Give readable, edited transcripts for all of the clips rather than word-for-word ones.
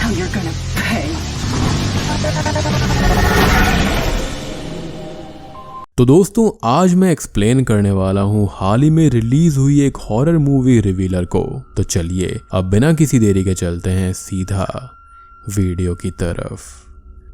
how you're gonna pay. तो दोस्तों आज मैं एक्सप्लेन करने वाला हूँ हाल ही में रिलीज हुई एक हॉरर मूवी रिवीलर को। तो चलिए अब बिना किसी देरी के चलते हैं सीधा वीडियो की तरफ।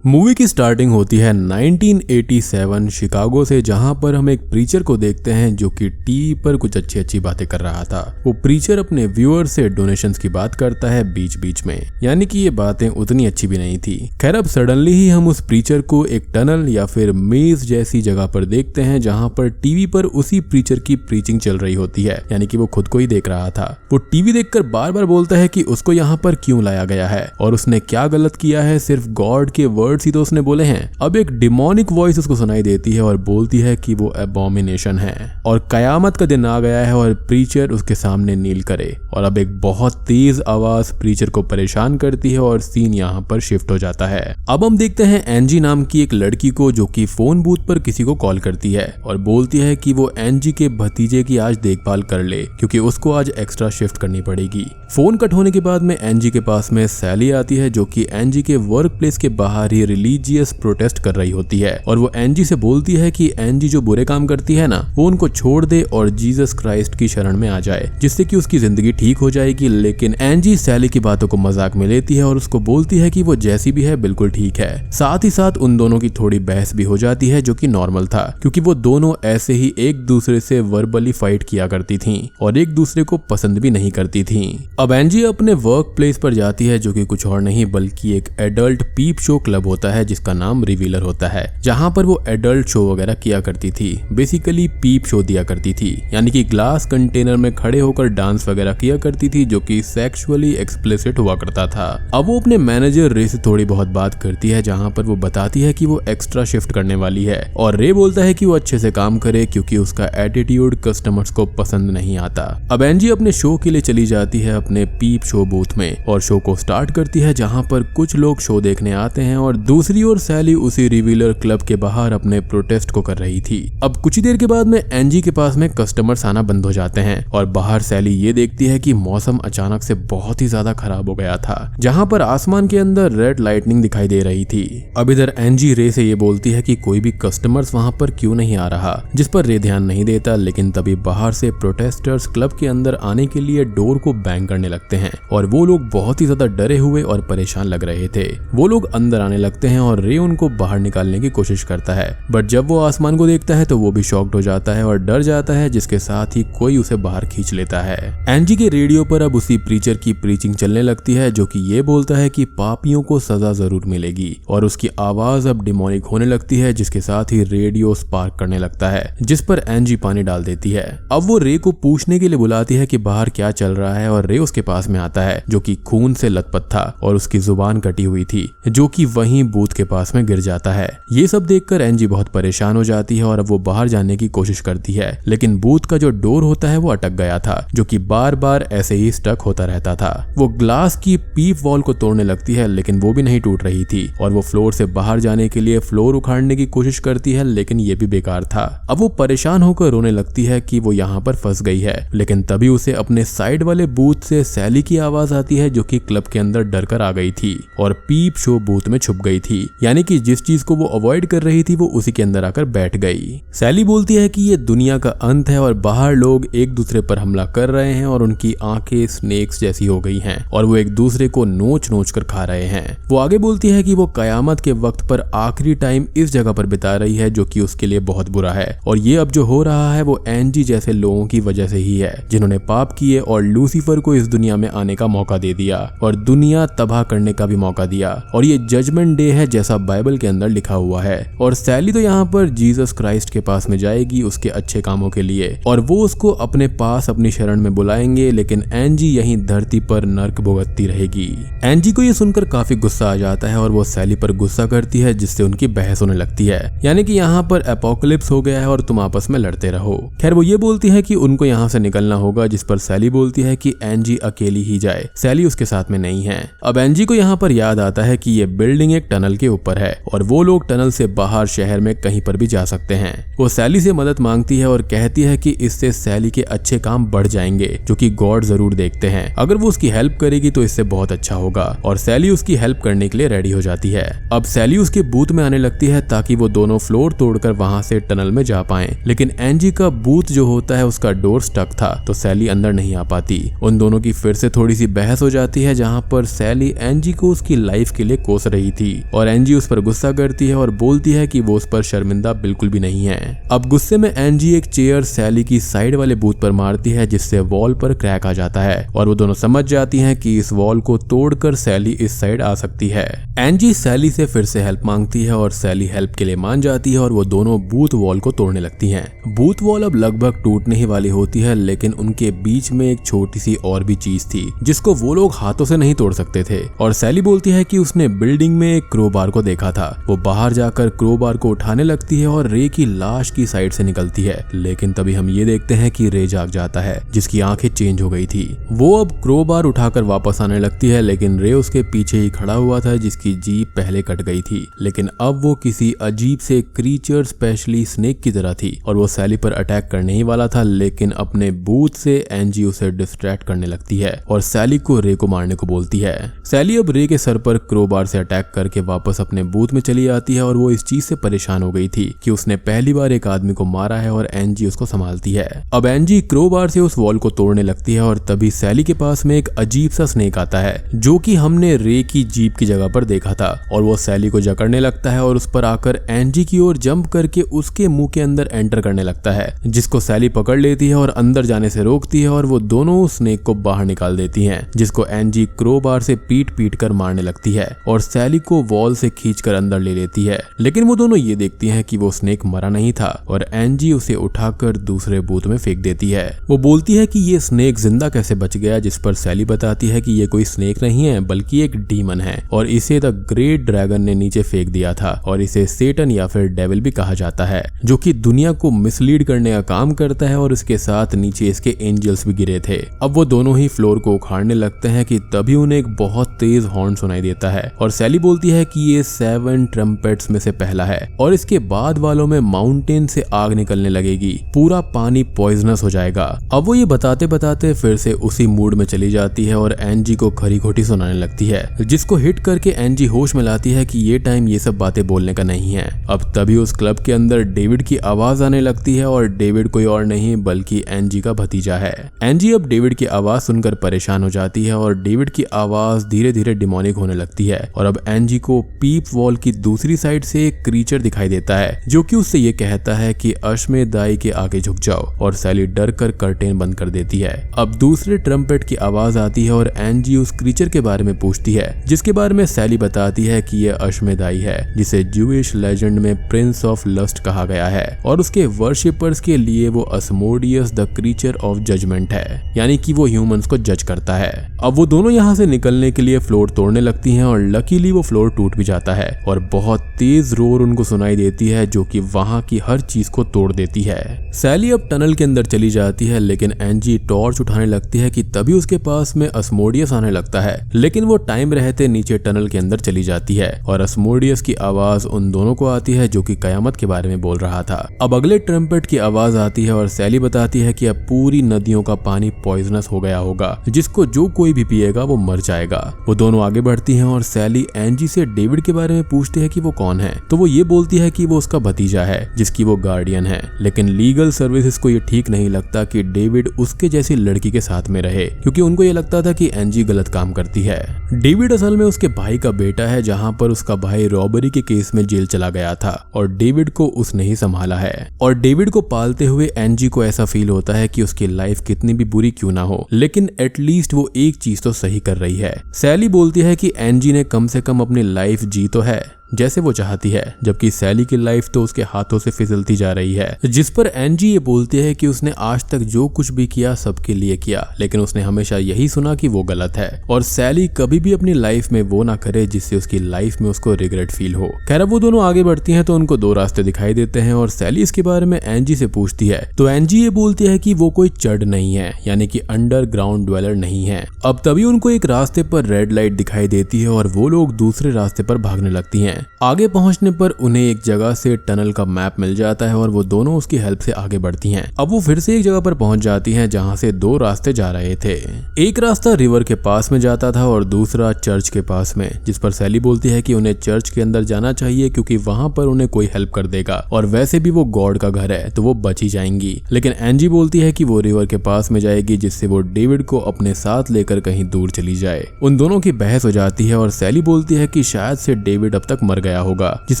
मूवी की स्टार्टिंग होती है 1987 शिकागो से, जहां पर हम एक प्रीचर को देखते हैं जो कि टीवी पर कुछ अच्छी बातें कर रहा था। वो प्रीचर अपने व्यूअर से डोनेशंस की बात करता है बीच बीच में, यानी कि ये बातें उतनी अच्छी भी नहीं थी। खैर अब सडनली ही हम उस प्रीचर को एक टनल या फिर मेज जैसी जगह पर देखते हैं, जहां पर टीवी पर उसी प्रीचर की प्रीचिंग चल रही होती है, यानी कि वो खुद को ही देख रहा था। वो टीवी देखकर बार बार बोलता है कि उसको यहाँ पर क्यों लाया गया है और उसने क्या गलत किया है, सिर्फ गॉड के वर्ड्स ही तो उसने बोले हैं। अब एक डिमोनिक वॉइस उसको सुनाई देती है और बोलती है कि वो एबॉमिनेशन है और कयामत का दिन आ गया है और प्रीचर उसके सामने नील करे। और अब एक बहुत तेज आवाज प्रीचर को परेशान करती है और सीन यहाँ पर शिफ्ट हो जाता है। अब हम देखते हैं एंजी नाम की एक लड़की को जो कि फोन बूथ पर किसी को कॉल करती है और बोलती है कि वो एंजी के भतीजे की आज देखभाल कर ले क्योंकि उसको आज एक्स्ट्रा शिफ्ट करनी पड़ेगी। फोन कट होने के बाद में एंजी के पास में सैली आती है जो कि एंजी के वर्क प्लेस के बाहर ही रिलीजियस प्रोटेस्ट कर रही होती है और वो एंजी से बोलती है कि एंजी जो बुरे काम करती है ना वो उनको छोड़ दे और जीसस क्राइस्ट की शरण में आ जाए, जिससे कि उसकी जिंदगी ठीक हो जाएगी। लेकिन एंजी सैली की बातों को मजाक में लेती है और उसको बोलती है कि वो जैसी भी है बिल्कुल ठीक है। साथ ही साथ उन दोनों की थोड़ी बहस भी हो जाती है जो कि नॉर्मल था, क्योंकि वो दोनों ऐसे ही एक दूसरे से वर्बली फाइट किया करती थी और एक दूसरे को पसंद भी नहीं करती थी। अब एंजी अपने वर्क प्लेस पर जाती है जो कि कुछ और नहीं बल्कि एक एडल्ट पीप शो क्लब होता है जिसका नाम रिवीलर होता है, जहां पर वो एडल्ट शो वगैरह किया करती थी। बेसिकली पीप शो दिया करती थी, यानी कि ग्लास कंटेनर में खड़े होकर डांस वगैरह किया करती थी जो कि सेक्सुअली एक्सप्लिसिट हुआ करता था। अब वो अपने मैनेजर रे से थोड़ी बहुत बात करती है, जहां पर वो बताती है कि वो एक्स्ट्रा शिफ्ट करने वाली है और रे बोलता है कि वो अच्छे से काम करे क्योंकि उसका एटीट्यूड कस्टमर्स को पसंद नहीं आता। अब एंजी अपने शो के लिए चली जाती है अपने पीप शो बूथ में और शो को स्टार्ट करती है, जहां पर कुछ लोग शो देखने आते हैं और दूसरी ओर सैली उसी रिवीलर क्लब के बाहर अपने प्रोटेस्ट को कर रही थी। अब कुछ ही देर के बाद में एंजी के पास में कस्टमर्स आना बंद हो जाते हैं और बाहर सैली ये देखती है कि मौसम अचानक से बहुत ही ज्यादा खराब हो गया था, जहां पर आसमान के अंदर रेड लाइटनिंग दिखाई दे रही थी। अब इधर एंजी रे से ये बोलती है कि कोई भी कस्टमर्स वहां पर क्यों नहीं आ रहा, जिस पर रे ध्यान नहीं देता। लेकिन तभी बाहर से प्रोटेस्टर्स क्लब के अंदर आने के लिए डोर को बैंग करने लगते हैं और वो लोग बहुत ही ज्यादा डरे हुए और परेशान लग रहे थे। वो लोग अंदर आने लगते हैं और रे उनको बाहर निकालने की कोशिश करता है, बट जब वो आसमान को देखता है तो वो भी शॉक्ड हो जाता है और डर जाता है, जिसके साथ ही कोई उसे बाहर खींच लेता है। एंजी के रेडियो पर अब उसी प्रीचर की प्रीचिंग चलने लगती है जो कि ये बोलता है कि पापियों को सजा जरूर मिलेगी और उसकी आवाज अब डिमोनिक होने लगती है, जिसके साथ ही रेडियो स्पार्क करने लगता है, जिस पर एंजी पानी डाल देती है। अब वो रे को पूछने के लिए बुलाती है कि बाहर क्या चल रहा है और रे उसके पास में आता है जो कि खून से लथपथ था और उसकी जुबान कटी हुई थी, जो कि वहीं बूथ के पास में गिर जाता है। ये सब देखकर एंजी बहुत परेशान हो जाती है और अब वो बाहर जाने की कोशिश करती है, लेकिन बूथ का जो डोर होता है वो अटक गया था, जो कि बार बार ऐसे ही स्टक होता रहता था। वो ग्लास की पीप वॉल को तोड़ने लगती है, लेकिन वो भी नहीं टूट रही थी और वो फ्लोर से बाहर जाने के लिए फ्लोर उखाड़ने की कोशिश करती है, लेकिन ये भी बेकार था। अब वो परेशान होकर रोने लगती है कि वो यहाँ पर फंस गई है, लेकिन तभी उसे अपने साइड वाले बूथ से सैली की आवाज आती है जो कि क्लब के अंदर डर कर आ गई थी और पीप शो बूथ में छुप गई थी, यानी कि जिस चीज को वो अवॉइड कर रही थी वो उसी के अंदर आकर बैठ गई। सैली बोलती है कि ये दुनिया का अंत है और बाहर लोग एक दूसरे पर हमला कर रहे हैं और उनकी आंखें स्नेक्स जैसी हो गई हैं और वो एक दूसरे को नोच नोच कर खा रहे हैं। वो आगे बोलती है कि वो कयामत के वक्त पर आखिरी टाइम इस जगह पर बिता रही है जो कि उसके लिए बहुत बुरा है और ये अब जो हो रहा है वो एंजी जैसे लोगों की वजह से ही है, जिन्होंने पाप किए और लूसीफर को इस दुनिया में आने का मौका दे दिया और दुनिया तबाह करने का भी मौका दिया और ये जजमेंट डे है जैसा बाइबल के अंदर लिखा हुआ है। और सैली तो यहाँ पर जीसस क्राइस्ट के पास में जाएगी उसके अच्छे कामों के लिए और वो उसको अपने पास अपनी शरण में बुलाएंगे, लेकिन एंजी यहीं धरती पर नर्क भुगतती रहेगी। एंजी को ये सुनकर काफी गुस्सा आ जाता है और वो सैली पर गुस्सा करती है, जिससे उनकी बहस होने लगती है, यानी कि यहाँ पर एपोकलिप्स हो गया है और तुम आपस में लड़ते रहो। खैर वो ये बोलती है कि उनको यहाँ से निकलना होगा, जिस पर सैली बोलती है कि एंजी अकेली ही जाए, सैली उसके साथ में नहीं है। अब एंजी को यहाँ पर याद आता है कि ये बिल्डिंग एक टनल के ऊपर है और वो लोग टनल से बाहर शहर में कहीं पर भी जा सकते हैं। वो सैली से मदद मांगती है और कहती है कि इससे सैली के अच्छे काम बढ़ जाएंगे जो कि गॉड जरूर देखते हैं। अगर वो उसकी हेल्प करेगी तो इससे बहुत अच्छा होगा और सैली उसकी हेल्प करने के लिए रेडी हो जाती है। अब सैली उसके बूथ में आने लगती है ताकि वो दोनों फ्लोर तोड़कर वहां से टनल में जा पाए, लेकिन एंजी का बूथ जो होता है उसका डोर स्टक था तो सैली अंदर नहीं आ पाती। उन दोनों की फिर से थोड़ी सी बहस हो जाती है जहाँ पर सैली एंजी को उसकी लाइफ के लिए कोस रही थी और एंजी उस पर गुस्सा करती है और बोलती है कि वो उस पर शर्मिंदा बिल्कुल भी नहीं है। अब गुस्से में एंजी एक चेयर सैली की साइड वाले बूथ पर मारती है जिससे वॉल पर क्रैक आ जाता है और वो दोनों समझ जाती हैं कि इस वॉल को तोड़कर सैली इस साइड आ सकती है। एंजी सैली से फिर से हेल्प मांगती है और सैली हेल्प के लिए मान जाती है और वो दोनों बूथ वॉल को तोड़ने लगती हैं। बूथ वॉल अब लगभग टूटने ही वाली होती है, लेकिन उनके बीच में एक छोटी सी और भी चीज थी जिसको वो लोग हाथों से नहीं तोड़ सकते थे और सैली बोलती है कि उसने बिल्डिंग में एक क्रोबार को देखा था। वो बाहर जाकर क्रोबार को उठाने लगती है और रे की लाश की साइड से निकलती है, लेकिन तभी हम ये देखते हैं कि रे जाग जाता है जिसकी आंखें चेंज हो गई थी। वो अब क्रोबार उठाकर वापस आने लगती है, लेकिन रे उसके पीछे ही खड़ा हुआ था जिसकी जीभ पहले कट गई थी, लेकिन अब वो किसी अजीब से क्रीचर स्पेशली स्नेक की तरह थी और वो सैली पर अटैक करने ही वाला था, लेकिन अपने बूथ से एंजी उसे डिस्ट्रैक्ट करने लगती है और सैली को रे को मारने को बोलती है। सैली अब रे के सर पर क्रोबार से अटैक करके वापस अपने बूथ में चली आती है और वो इस चीज से परेशान हो गई थी कि उसने पहली बार एक आदमी को मारा है और एंजी उसको संभालती है। अब एंजी क्रोबार से उस वॉल को तोड़ने लगती है और तभी सैली के पास में एक अजीब सा स्नेक आता है जो कि हमने रे की जीप की जगह पर देखा था और वो सैली को जकड़ने लगता है और उस पर आकर एंजी की ओर जंप करके उसके मुंह के अंदर एंटर करने लगता है, जिसको सैली पकड़ लेती है और अंदर जाने से रोकती है और वो दोनों उस स्नेक को बाहर निकाल देती हैं, जिसको एंजी क्रोबार से पीट पीट कर मारने लगती है और सैली को वॉल से खींचकर अंदर ले लेती है। लेकिन वो दोनों ये देखती हैं कि वो स्नेक मरा नहीं था और एंजी उसे उठाकर दूसरे बूथ में फेंक देती है। वो बोलती है कि ये स्नेक जिंदा कैसे बच गया, जिस पर सैली बताती है कि ये कोई स्नेक नहीं है बल्कि एक डीमन है और इसे द ग्रेट ड्रैगन ने नीचे फेंक दिया था और इसे सेटन या फिर डेविल भी कहा जाता है, जो कि दुनिया को मिसलीड करने का काम करता है और इसके साथ नीचे इसके एंजल्स भी गिरे थे। अब वो दोनों ही फ्लोर को उखाड़ने लगते हैं कि तभी उन्हें एक बहुत तेज हॉर्न सुनाई देता है और सैली बोलती है कि ये 7 ट्रम्पेट्स में से पहला है और इसके बाद वालों में माउंटेन से आग निकलने लगेगी, पूरा पानी पॉइजनस हो जाएगा। अब वो ये बताते बताते फिर से उसी मूड में चली जाती है और एंजी को खरी खोटी सुनाने लगती है, जिसको हिट करके एंजी होश में लाती है कि ये टाइम ये सब बातें बोलने का नहीं है। अब तभी उस क्लब के अंदर डेविड की आवाज आने लगती है और डेविड कोई और नहीं बल्कि एंजी का भतीजा है। एंजी अब डेविड की आवाज सुनकर परेशान हो जाती है और डेविड की आवाज धीरे धीरे डिमोनिक होने लगती है और अब एंजी को पीप वॉल की दूसरी साइड से एक क्रीचर दिखाई देता है जो कि उससे ये कहता है कि अश्मेदाई के आगे झुक जाओ और सैली डर कर कर्टेन बंद कर देती है। अब दूसरे ट्रम्पेट की आवाज आती है और एंजी उस क्रीचर के बारे में पूछती है, जिसके बारे में सैली बताती है कि यह अश्मेदाई है जिसे जूइश लेजेंड में प्रिंस ऑफ लस्ट कहा गया है और उसके वर्शिपर्स के लिए वो अस्मोडियस द क्रीचर ऑफ जजमेंट है, यानी कि वो ह्यूमंस को जज करता है। अब वो दोनों यहाँ से निकलने के लिए फ्लोर तोड़ने लगती हैं और लकीली वो फ्लोर टूट भी जाता है और बहुत तेज रोर उनको सुनाई देती है जो कि वहां की हर चीज को तोड़ देती है। सैली अब टनल के अंदर चली जाती है, लेकिन एंजी टॉर्च उठाने लगती है कि तभी उसके पास में अस्मोडियस आने लगता है, लेकिन वो टाइम रहते नीचे टनल के अंदर चली जाती है और अस्मोडियस की आवाज उन दोनों को आती है जो कि कयामत के बारे में बोल रहा था। अब अगले ट्रम्पेट की आवाज आती है और सैली बताती है कि अब पूरी नदियों का पानी पॉइजनस हो गया होगा, जिसको जो कोई भी पिएगा वो मर जाएगा। वो दोनों आगे बढ़ती हैं और सैली एंजी से डेविड के बारे में पूछती है कि वो कौन है, तो वो ये बोलती है कि वो उसका भतीजा है जिसकी वो गार्डियन है, लेकिन लीगल सर्विसेज को ये ठीक नहीं लगता कि डेविड उसके जैसी लड़की के साथ में रहे, क्योंकि उनको ये लगता था कि एंजी गलत काम करती है। डेविड असल में उसके भाई का बेटा है, जहाँ पर उसका भाई रॉबरी के केस में जेल चला गया था और डेविड को उसने ही संभाला है। और डेविड को पालते हुए एंजी को ऐसा फील होता है कि उसकी लाइफ कितनी भी बुरी क्यों ना हो, लेकिन एटलीस्ट वो एक चीज तो सही कर रही है। सैली बोलती है कि एंजी ने कम से कम अपनी लाइफ जी तो है, जैसे वो चाहती है, जबकि सैली की लाइफ तो उसके हाथों से फिसलती जा रही है। जिस पर एंजी ये बोलती है कि उसने आज तक जो कुछ भी किया सबके लिए किया, लेकिन उसने हमेशा यही सुना कि वो गलत है और सैली कभी भी अपनी लाइफ में वो ना करे जिससे उसकी लाइफ में उसको रिग्रेट फील हो। खैर वो दोनों आगे बढ़ती हैं तो उनको दो रास्ते दिखाई देते हैं और सैली इसके बारे में एंजी से पूछती है तो एंजी ये बोलती है कि वो कोई चढ़ नहीं है, यानी कि अंडरग्राउंड ड्वेलर नहीं है। अब तभी उनको एक रास्ते पर रेड लाइट दिखाई देती है और वो लोग दूसरे रास्ते पर भागने लगती हैं। आगे पहुंचने पर उन्हें एक जगह से टनल का मैप मिल जाता है और वो दोनों उसकी हेल्प से आगे बढ़ती हैं। अब वो फिर से एक जगह पर पहुंच जाती हैं जहां से दो रास्ते जा रहे थे। एक रास्ता रिवर के पास में जाता था और दूसरा चर्च के पास में, जिस पर सैली बोलती है कि उन्हें चर्च के अंदर जाना चाहिए क्योंकि वहां पर उन्हें कोई हेल्प कर देगा और वैसे भी वो गॉड का घर है तो वो बच ही जाएंगी। लेकिन एंजी बोलती है कि वो रिवर के पास में जाएगी जिससे वो डेविड को अपने साथ लेकर कहीं दूर चली जाए। उन दोनों की बहस हो जाती है और सैली बोलती है कि शायद से डेविड अब तक मर गया होगा, जिस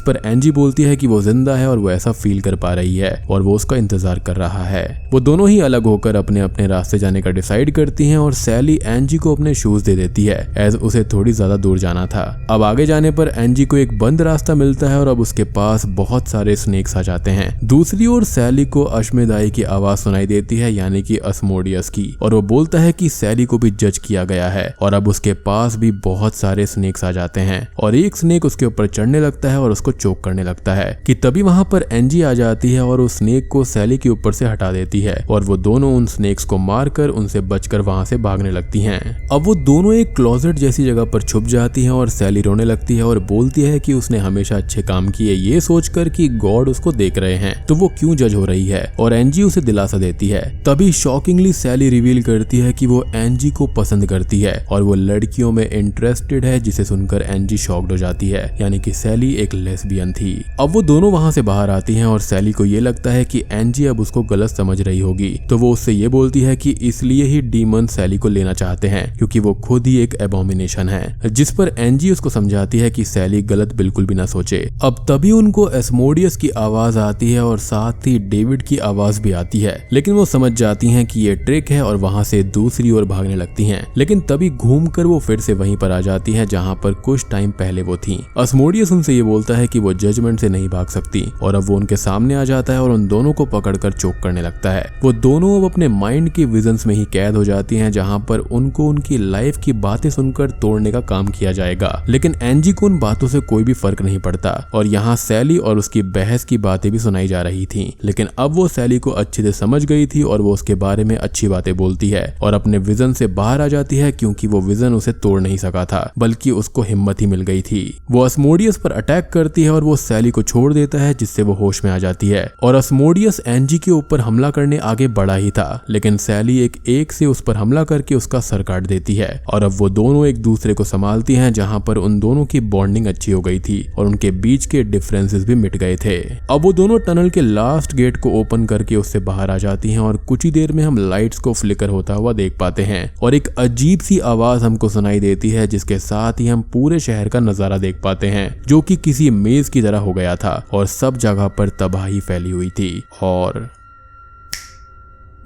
पर एंजी बोलती है कि वो जिंदा है और वो ऐसा फील कर पा रही है और वो उसका इंतजार कर रहा है। वो दोनों ही अलग होकर अपने अपने रास्ते जाने का डिसाइड करती हैं और सैली एंजी को अपने शूज दे देती है एज उसे थोड़ी ज्यादा दूर जाना था। अब आगे जाने पर एंजी को एक बंद रास्ता मिलता है और अब उसके पास बहुत सारे स्नेक्स आ जाते हैं। दूसरी ओर सैली को अश्मेदाई की आवाज सुनाई देती है, यानी कि अस्मोडियस की, और वो बोलता है कि सैली को भी जज किया गया है और अब उसके पास भी बहुत सारे स्नेक्स आ जाते हैं और एक स्नेक उसके ऊपर चढ़ने लगता है और उसको चोक करने लगता है कि तभी वहां पर एंजी आ जाती है और उस स्नेक को सैली के ऊपर से हटा देती है और वो दोनों उन स्नेक्स को मारकर उनसे बचकर वहां से भागने लगती हैं। अब वो दोनों एक क्लोजेट जैसी जगह पर छुप जाती हैं और सैली रोने लगती है और बोलती है कि उसने हमेशा अच्छे काम किए ये सोचकर कि गॉड उसको देख रहे हैं तो वो क्यों जज हो रही है, और एंजी उसे दिलासा देती है। तभी शॉकिंगली सैली रिवील करती है कि वो एंजी को पसंद करती है और वो लड़कियों में इंटरेस्टेड है, जिसे सुनकर एंजी शॉक्ड हो जाती है, यानी कि सैली एक लेस्बियन थी। अब वो दोनों वहां से बाहर आती हैं और सैली को ये लगता है कि एंजी अब उसको गलत समझ रही होगी, तो वो उससे ये बोलती है कि इसलिए ही डीमन सैली को लेना चाहते हैं क्योंकि वो खुद ही एक एबोमिनेशन है, जिस पर एंजी उसको समझाती है कि सैली गलत बिल्कुल भी ना सोचे। अब तभी उनको एस्मोडियस की आवाज आती है और साथ ही डेविड की आवाज भी आती है, लेकिन वो समझ जाती हैं कि ये ट्रिक है और वहां से दूसरी ओर भागने लगती हैं। लेकिन तभी घूमकर वो फिर से वहीं पर आ जाती हैं जहां पर कुछ टाइम पहले वो थी। एस्मोडियस उनसे ये बोलता है कि वो जजमेंट से नहीं भाग सकती और अब वो उनके सामने आ जाता है और उन दोनों को पकड़कर चोक करने लगता है। वो दोनों अब अपने माइंड की विजन्स में ही कैद हो जाती हैं जहां पर उनको उनकी लाइफ की बातें सुनकर तोड़ने का काम किया जाएगा, लेकिन एंजी को उन बातों से कोई भी फर्क नहीं पड़ता और यहाँ सैली और उसकी बहस की बातें भी सुनाई जा रही थी। लेकिन अब वो सैली को अच्छे से समझ गई थी और वो उसके बारे में अच्छी बातें बोलती है और अपने विजन से बाहर आ जाती है क्योंकि वो विजन उसे तोड़ नहीं सका था, बल्कि उसको हिम्मत ही मिल गई थी। वो अस्मोडियस पर अटैक करती है और वो सैली को छोड़ देता है, जिससे वो होश में आ जाती है और अस्मोडियस एंजी के ऊपर हमला करने आगे बढ़ा ही था, लेकिन सैली एक से उस पर हमला करके उसका सर काट देती है और अब वो दोनों एक दूसरे को संभालती हैं, जहां पर उन दोनों की बॉन्डिंग अच्छी हो गई थी और उनके बीच के डिफरेंसेस भी मिट गए थे। अब वो दोनों टनल के लास्ट गेट को ओपन करके उससे बाहर आ जाती हैं और कुछ ही देर में हम लाइट्स को फ्लिकर होता हुआ देख पाते हैं और एक अजीब सी आवाज हमको सुनाई देती है, जिसके साथ ही हम पूरे शहर का नजारा देख पाते हैं जो कि किसी मेज की तरह हो गया था और सब जगह पर तबाही फैली हुई थी। और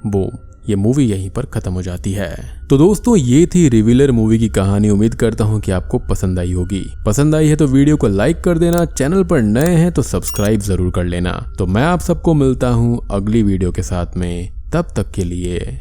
बूम, ये मूवी यहीं पर खत्म हो जाती है। तो दोस्तों ये थी रिवीलर मूवी की कहानी। उम्मीद करता हूँ कि आपको पसंद आई होगी। पसंद आई है तो वीडियो को लाइक कर देना, चैनल पर नए हैं तो सब्सक्राइब जरूर कर लेना। तो मैं आप सबको मिलता हूँ अगली वीडियो के साथ में, तब तक के लिए